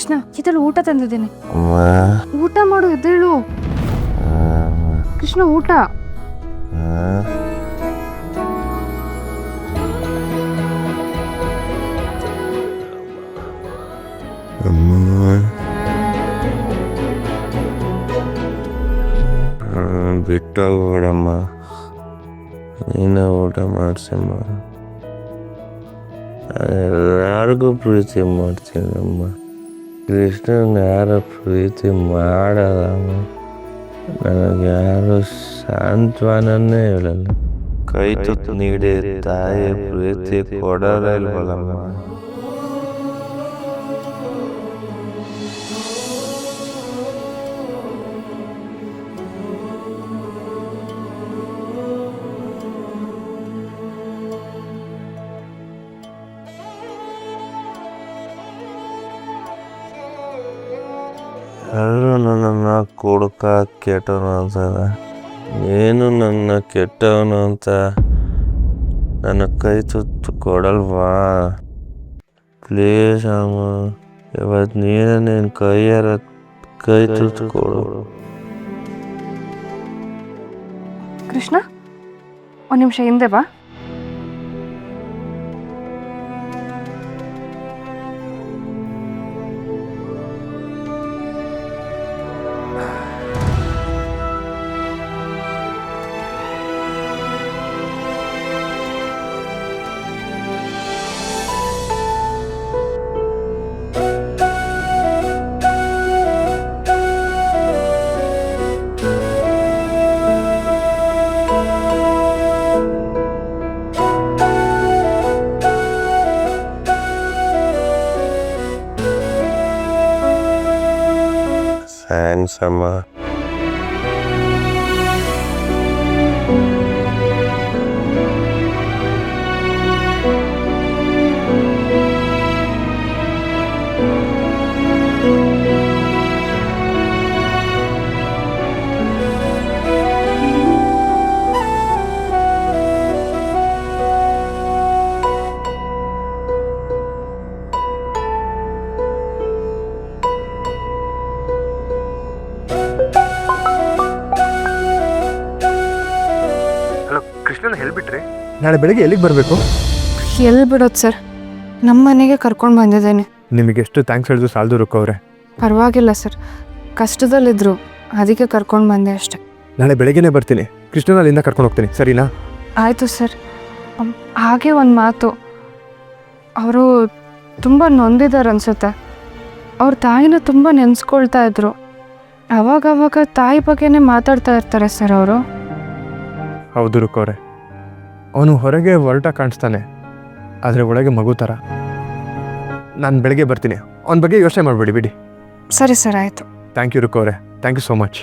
ಕೃಷ್ಣ ಇದರಲ್ಲಿ ಊಟ ತಂದಿದ್ದೀನಿ, ಅಮ್ಮ ಊಟ ಮಾಡು, ಎದ್ದೇಳು ಕೃಷ್ಣ. ಊಟ ಬಿಟ್ಟೋಗ್ಬೇಡಮ್ಮ, ನೀನು ಊಟ ಮಾಡಿಸಮ್ಮ. ಯಾರಿಗೂ ಪ್ರೀತಿ ಮಾಡ್ತೀನಮ್ಮ, ಕೃಷ್ಣನ ಯಾರು ಪ್ರೀತಿ ಮಾಡಲ್ಲಮ್ಮ. ನನಗೆ ಯಾರು ಸಾಂತ್ವನೇ ಹೇಳಲ್ಲ. ಕೈ ತುತ್ತು ನೀಡಿ ತಾಯಿ ಪ್ರೀತಿ ಕೊಡೋದೇ ಇಲ್ವಲ್ಲಮ್ಮ. ಎಲ್ಲರೂ ನನ್ನನ್ನು ಕುಡ್ಕ ಕೆಟ್ಟವನು ಅಂತಾರೆ, ನೀನು ನನ್ನ ಕೆಟ್ಟವನು ಅಂತ ನನ್ನ ಕೈ ತುತ್ತು ಕೊಡಲ್ವಾ? ಪ್ಲೀಸ್ ಅಮ್ಮ, ಇವತ್ತು ನೀನು ನಿನ್ನ ಕೈಯಾರ ಕೈ ತುತ್ತು ಕೊಡು. ಕೃಷ್ಣ ಒಂದು ನಿಮಿಷ ಹಿಂದೆ ಬಾ. ಥ್ಯಾಂಕ್ಸ್ ಅಮ್ಮ. ಕೃಷ್ಣನ ಹೇಳ್ಬಿಟ್ರಿ ನಾಳೆ ಬೆಳಿಗ್ಗೆ ಎಲ್ಲಿಗೆ ಬರಬೇಕು? ಎಲ್ಲಿ ಬಿಡೋದು ಸರ್, ನಮ್ಮ ಮನೆಗೆ ಕರ್ಕೊಂಡು ಬಂದಿದ್ದೇನೆ. ನಿಮಗೆ ಎಷ್ಟು ಥ್ಯಾಂಕ್ಸ್ ಹೇಳಿದ್ರು ಸಾಲದು ರುಕ್ಕವ್ರೆ. ಪರವಾಗಿಲ್ಲ ಸರ್, ಕಷ್ಟದಲ್ಲಿದ್ದರು, ಅದಕ್ಕೆ ಕರ್ಕೊಂಡು ಬಂದೆ ಅಷ್ಟೆ. ನಾಳೆ ಬೆಳಗ್ಗೆನೇ ಬರ್ತೀನಿ, ಕೃಷ್ಣನ ಅಲ್ಲಿಂದ ಕರ್ಕೊಂಡು ಹೋಗ್ತೀನಿ, ಸರಿನಾ? ಆಯಿತು ಸರ್. ಹಾಗೆ ಒಂದು ಮಾತು, ಅವರು ತುಂಬ ನೊಂದಿದ್ದಾರೆ ಅನಿಸುತ್ತೆ. ಅವ್ರ ತಾಯಿನ ತುಂಬ ನೆನೆಸ್ಕೊಳ್ತಾ ಇದ್ರು. ಅವಾಗವಾಗ ತಾಯಿ ಬಗ್ಗೆನೇ ಮಾತಾಡ್ತಾ ಇರ್ತಾರೆ ಸರ್ ಅವರು. ಹೌದು ರುಕ್ಕವ್ರೆ, ಅವನು ಹೊರಗೆ ಹೊರಟ ಕಾಣಿಸ್ತಾನೆ, ಆದರೆ ಒಳಗೆ ಮಗು ಥರ. ನಾನು ಬೆಳಗ್ಗೆ ಬರ್ತೀನಿ, ಅವನ ಬಗ್ಗೆ ಯೋಚನೆ ಮಾಡಬೇಡಿ ಬಿಡಿ. ಸರಿ ಸರ್, ಆಯಿತು. ಥ್ಯಾಂಕ್ ಯು ರುಕ್ಕವ್ರೆ, ಥ್ಯಾಂಕ್ ಯು ಸೋ ಮಚ್.